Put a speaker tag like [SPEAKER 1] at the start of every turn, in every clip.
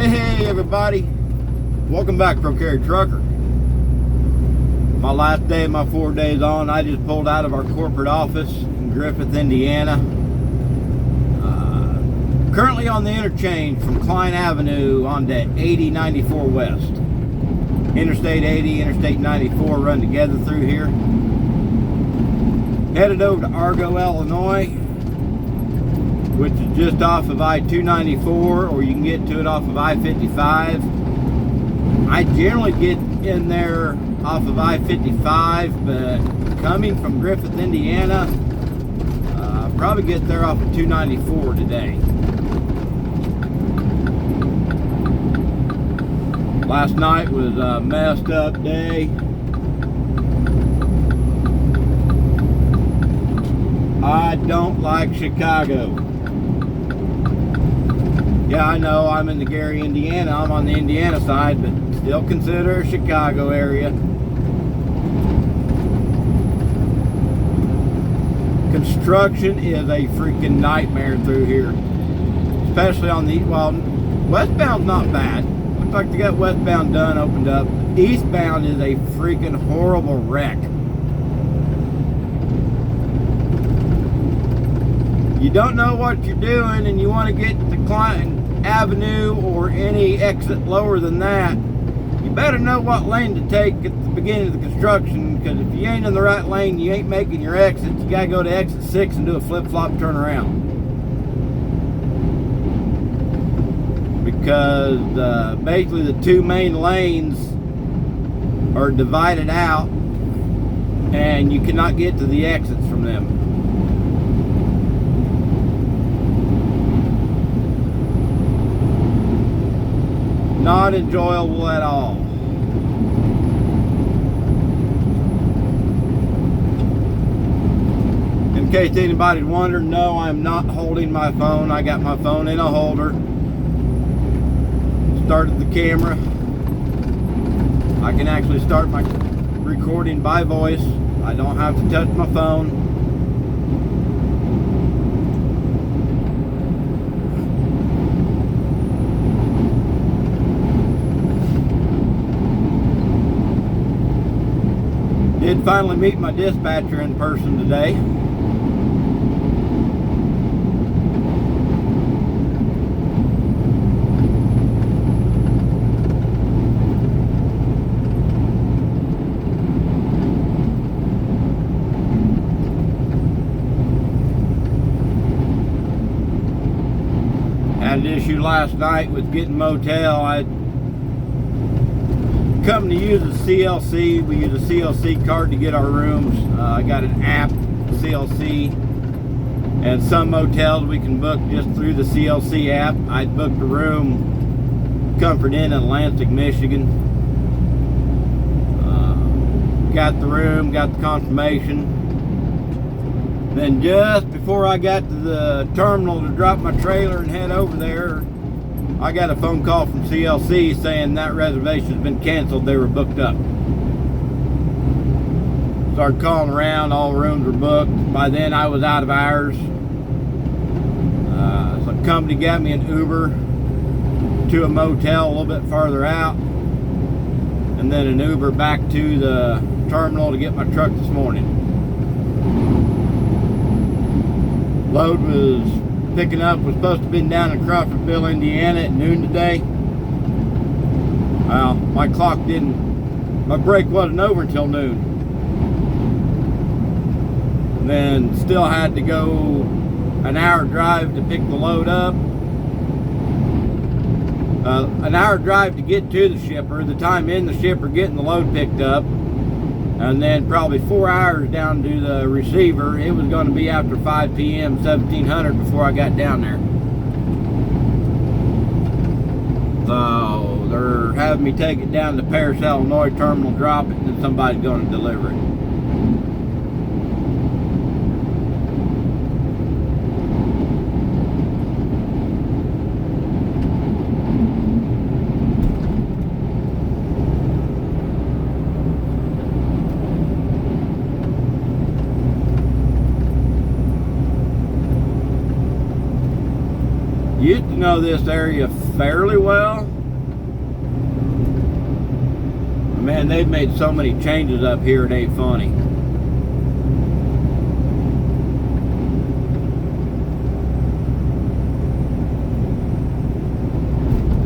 [SPEAKER 1] Hey everybody, welcome back, Pro Carry Trucker. My last day of my 4 days on, I just pulled out of our corporate office in Griffith, Indiana. Currently on the interchange from Klein Avenue onto I-94 West. Interstate 80, Interstate 94 run together through here. Headed over to Argo, Illinois, which is just off of I-294, or you can get to it off of I-55. I generally get in there off of I-55, but coming from Griffith, Indiana, probably get there off of 294 today. Last night was a messed up day. I don't like Chicago. Yeah, I know I'm in the Gary, Indiana. I'm on the Indiana side, but still consider a Chicago area. Construction is a freaking nightmare through here. Especially on the, well, westbound's not bad. Looks like they got westbound done, opened up. Eastbound is a freaking horrible wreck. You don't know what you're doing and you want to get to Klein Avenue or any exit lower than that, you better know what lane to take at the beginning of the construction, because if you ain't in the right lane, you ain't making your exit. You gotta go to exit 6 and do a flip-flop turn around. Because basically the two main lanes are divided out and you cannot get to the exits from them. Not enjoyable at all. In case anybody's wondering, no, I'm not holding my phone. I got my phone in a holder. Started the camera. I can actually start my recording by voice. I don't have to touch my phone. Did finally meet my dispatcher in person today. Had an issue last night with getting motel. I come to use a CLC. We use a CLC card to get our rooms. I got an app, CLC, and some motels we can book just through the CLC app. I booked a room, Comfort Inn in Lansing, Michigan. Got the room, got the confirmation. Then just before I got to the terminal to drop my trailer and head over there, I got a phone call from CLC saying that reservation has been canceled. They were booked up. Started calling around, all rooms were booked. By then I was out of hours. So the company got me an Uber to a motel a little bit farther out, and then an Uber back to the terminal to get my truck this morning. Load was picking up, was supposed to be down in Crawfordville, Indiana at noon today. Well, my clock didn't, my break wasn't over until noon. And then still had to go an hour drive to pick the load up. An hour drive to get to the shipper, the time in the shipper getting the load picked up, and then probably 4 hours down to the receiver. It was going to be after 5 p.m. 1700 before I got down there. So they're having me take it down to Paris, Illinois terminal, drop it, and then somebody's going to deliver it. Used to know this area fairly well. Man, they've made so many changes up here, it ain't funny.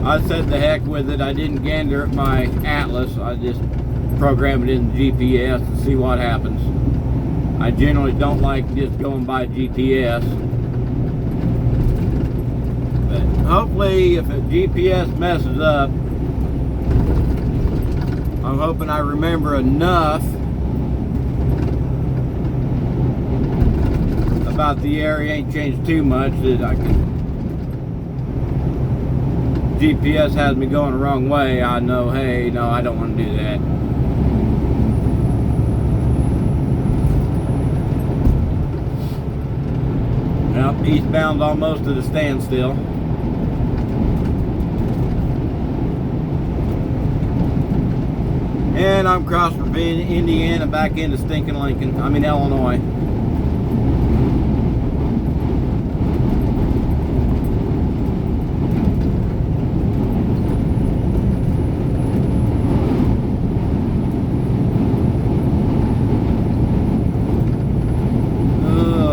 [SPEAKER 1] I said the heck with it. I didn't gander at my atlas. I just program it in the GPS and see what happens. I generally don't like just going by GPS. But hopefully if a GPS messes up, I'm hoping I remember enough about the area, ain't changed too much, that I can. GPS has me going the wrong way. I know, hey, no, I don't want to do that. Well, eastbound's almost at a standstill. And I'm crossing from Indiana back into stinking Illinois.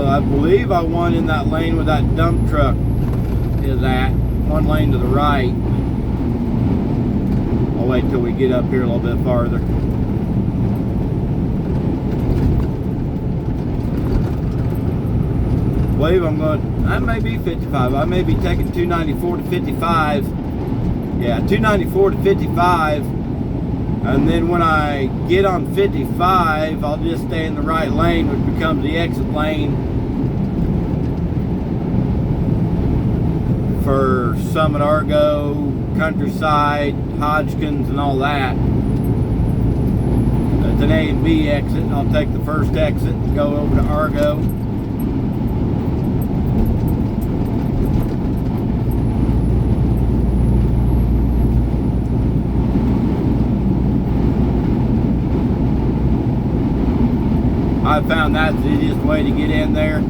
[SPEAKER 1] I believe I won in that lane where that dump truck is at. One lane to the right. I'll wait till we get up here a little bit farther. I believe I'm going, that may be 55. I may be taking 294 to 55. Yeah, 294 to 55. And then when I get on 55, I'll just stay in the right lane, which becomes the exit lane for Summit, Argo, Countryside, Hodgkins, and all that. It's an A and B exit. I'll take the first exit and go over to Argo. I found that's the easiest way to get in there.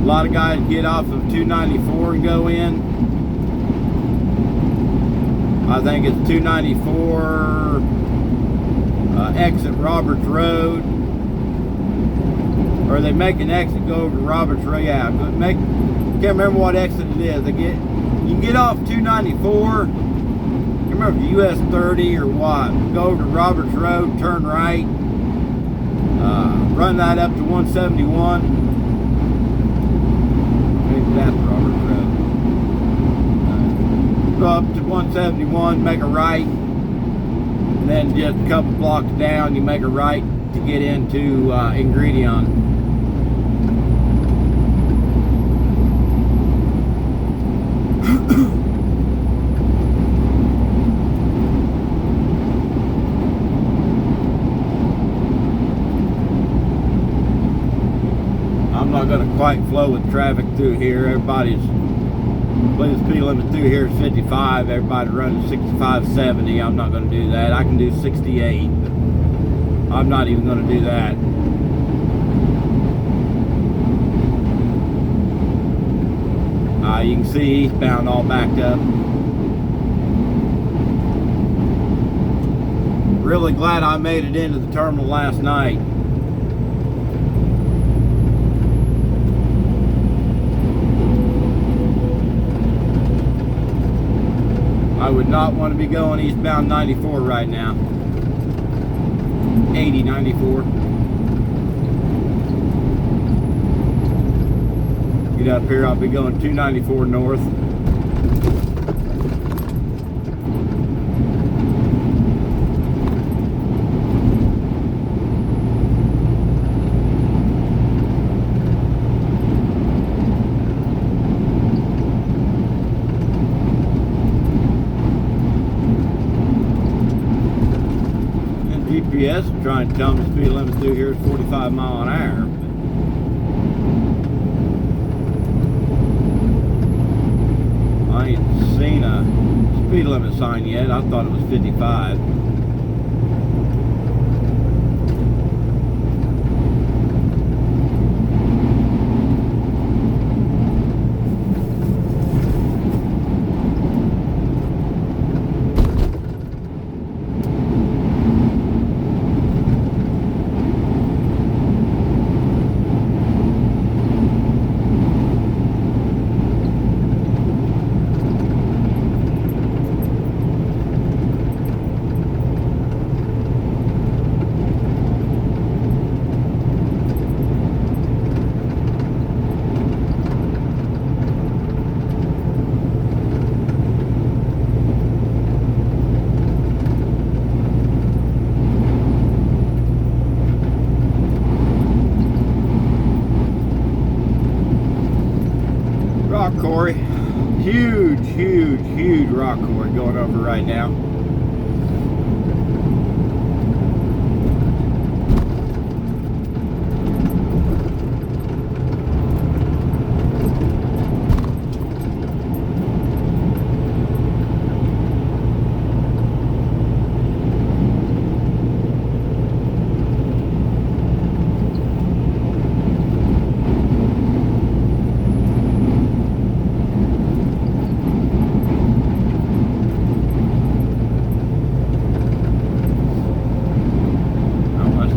[SPEAKER 1] A lot of guys get off of 294 and go in. I think it's 294 exit Roberts Road, or they make an exit go over to Roberts Road. Yeah, can't remember what exit it is. You can get off 294. I can't remember if US 30 or what. Go over to Roberts Road, turn right, run that up to 171. That's Roberts Road. Go up to 171, make a right, and then just a couple blocks down, you make a right to get into Ingredion. I'm not going to quite flow with traffic through here. I believe the speed limit through here is 55. Everybody running 65, 70. I'm not going to do that. I can do 68. I'm not even going to do that. You can see eastbound all backed up. Really glad I made it into the terminal last night. I would not want to be going eastbound 94 right now. 80, 94. Get up here, I'll be going 294 north. GPS is trying to tell me the speed limit through here is 45 miles an hour. I ain't seen a speed limit sign yet. I thought it was 55. Rock quarry. Huge, huge, huge rock quarry going over right now.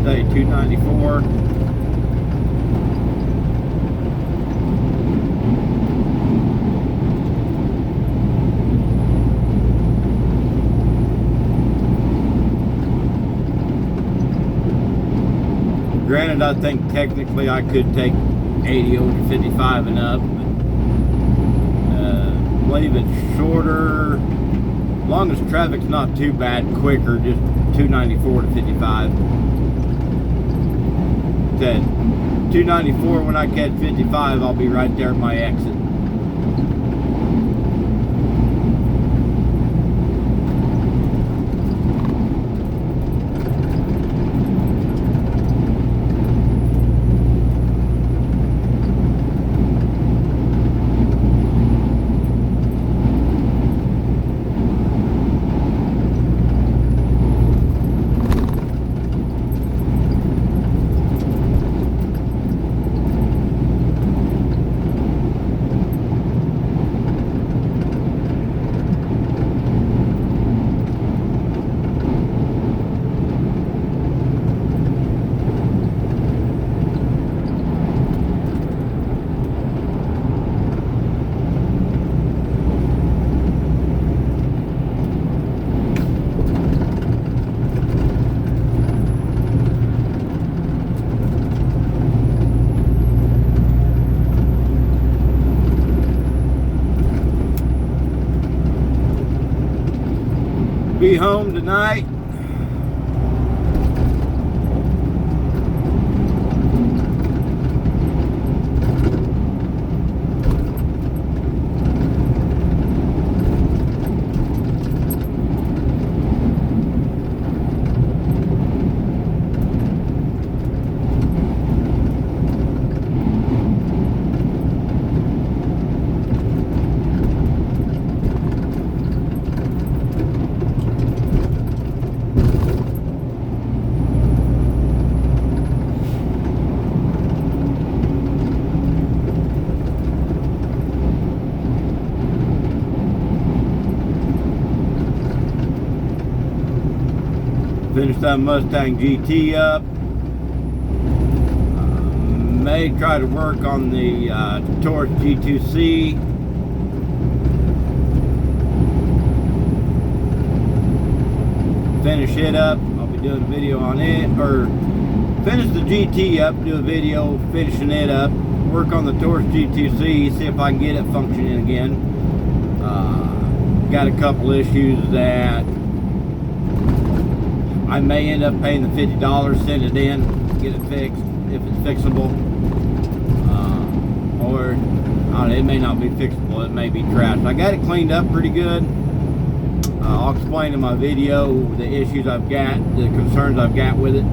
[SPEAKER 1] I-294. Granted, I think technically I could take 80 over 55 and up, but I believe it's shorter. As long as traffic's not too bad, quicker, just 294 to 55. Said 294, when I catch 55, I'll be right there at my exit. Be home tonight. Finish that Mustang GT up. May try to work on the Taurus G2C. Finish it up. I'll be doing a video on it, or finish the GT up, do a video finishing it up. Work on the Taurus G2C, see if I can get it functioning again. Got a couple issues that I may end up paying the $50, send it in, get it fixed, if it's fixable. Or, I don't know, it may not be fixable, it may be trashed. I got it cleaned up pretty good. I'll explain in my video the issues I've got, the concerns I've got with it.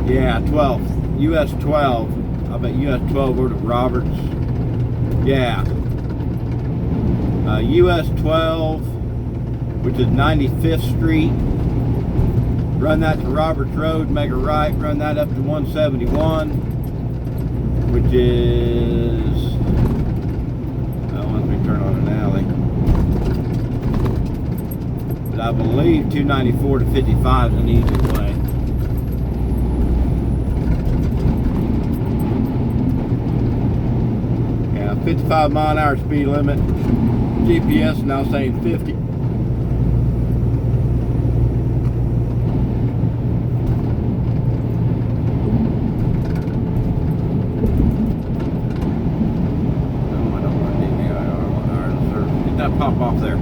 [SPEAKER 1] Yeah, 12. US 12. I bet US 12 over to Roberts. Yeah. US 12, which is 95th Street. Run that to Roberts Road, make a right, run that up to 171, which is, let me turn on an alley. But I believe 294 to 55 is an easy way. Yeah, 55 mile an hour speed limit. GPS now saying 50. No, I don't want to do that pop off there?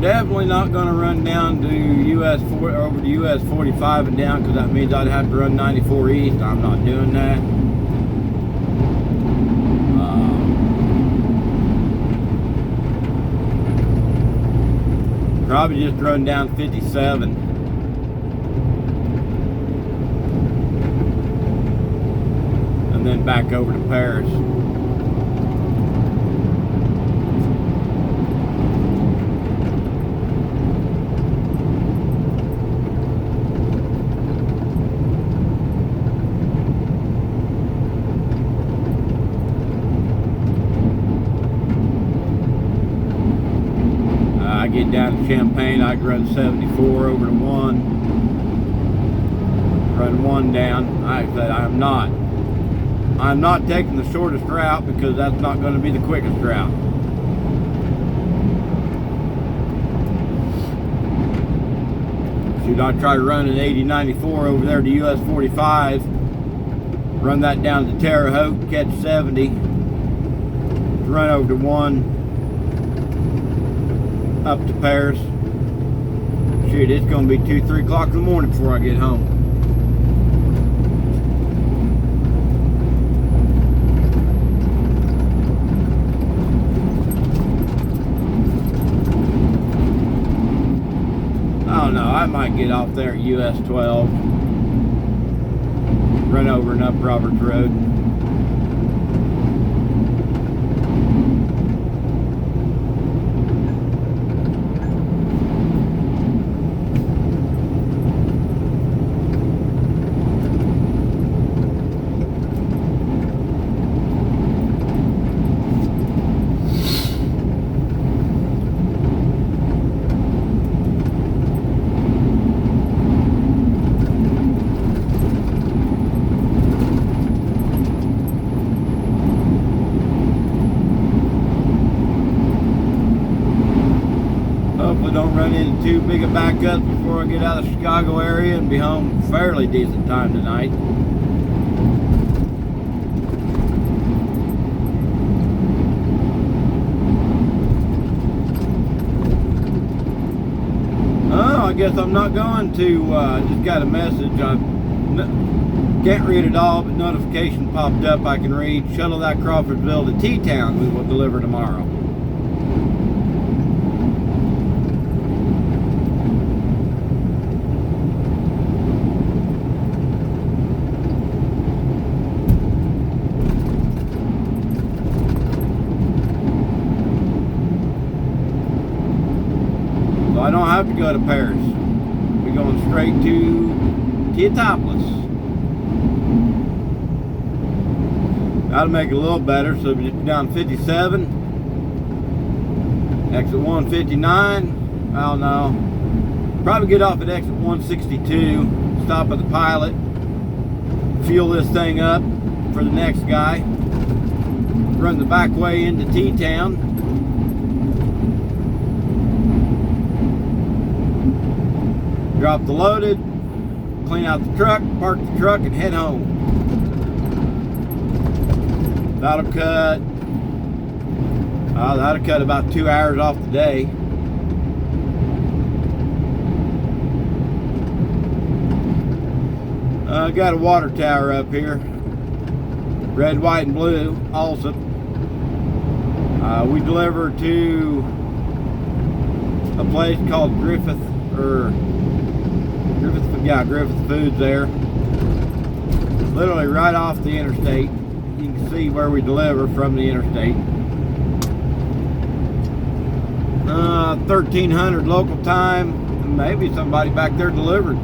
[SPEAKER 1] Definitely not going to run down to US 4 over to US 45 and down, because that means I'd have to run 94 east. I'm not doing that. Probably just run down 57. And then back over to Paris. Get down to Champaign, I could run 74 over to 1, run 1 down. Like I said, I'm not taking the shortest route, because that's not going to be the quickest route. Should I try running I-94 over there to US 45, run that down to Terre Haute, catch 70, run over to 1, up to Paris. Shoot, it's gonna be 2-3 o'clock in the morning before I get home. I don't know, I might get off there at US 12, run over and up Roberts Road. Don't run into too big a backup before I get out of the Chicago area, and be home fairly decent time tonight. Oh, I guess I'm not going to. Just got a message. I can't read it all, but notification popped up. I can read. Shuttle that Crawfordsville to T-Town. We will deliver tomorrow. I don't have to go to Paris. We're going straight to Teotipolis. That'll make it a little better. So just down 57, exit 159. I don't know. Probably get off at exit 162. Stop at the pilot. Fuel this thing up for the next guy. Run the back way into T-Town. Drop the loaded, clean out the truck, park the truck, and head home. That'll cut about 2 hours off the day. I got a water tower up here, red, white, and blue. Also, we deliver to a place called Griffith Foods there. Literally right off the interstate. You can see where we deliver from the interstate. 1300 local time. Maybe somebody back there delivered.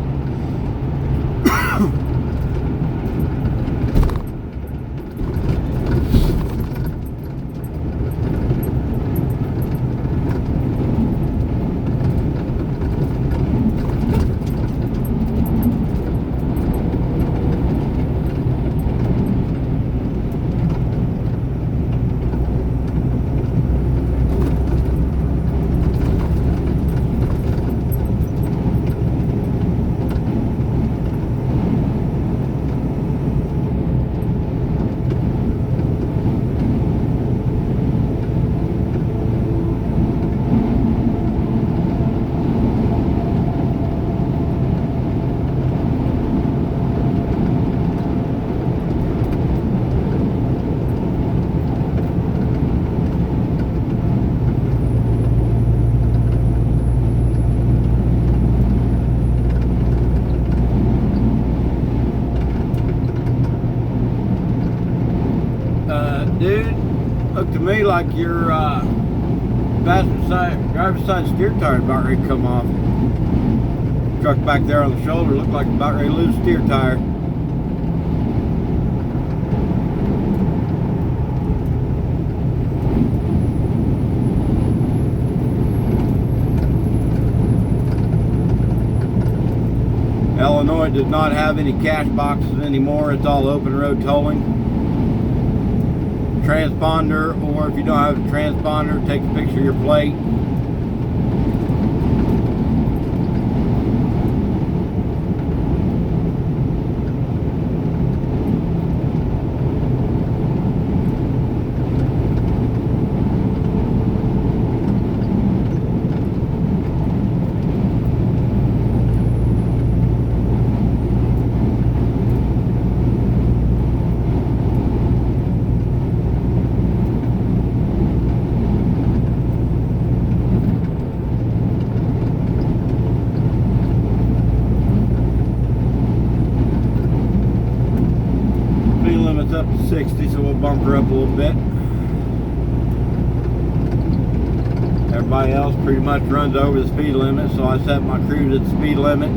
[SPEAKER 1] dude. Looked to me like your driver's side steer tire about ready to come off. Truck back there on the shoulder looked like about ready to lose steer tire. Illinois does not have any cash boxes anymore. It's all open road tolling. Transponder, or if you don't have a transponder, take a picture of your plate. Limit's up to 60, so we'll bump her up a little bit. Everybody else pretty much runs over the speed limit, so I set my cruise at the speed limit.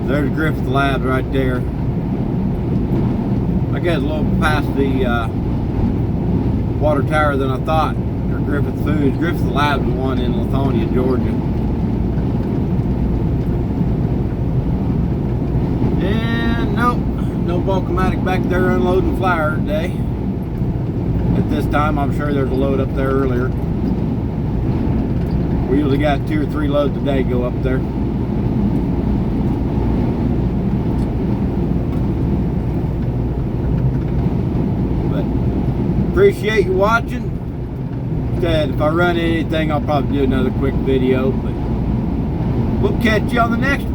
[SPEAKER 1] There's Griffith Labs right there. I guess a little past the water tower than I thought. Or Griffith Foods. Griffith Labs is one in Lithonia, Georgia. And nope. No Vulcamatic back there unloading flour today. At this time, I'm sure there's a load up there earlier. We usually got 2 or 3 loads a day go up there. But appreciate you watching. Instead, if I run anything, I'll probably do another quick video. But we'll catch you on the next one.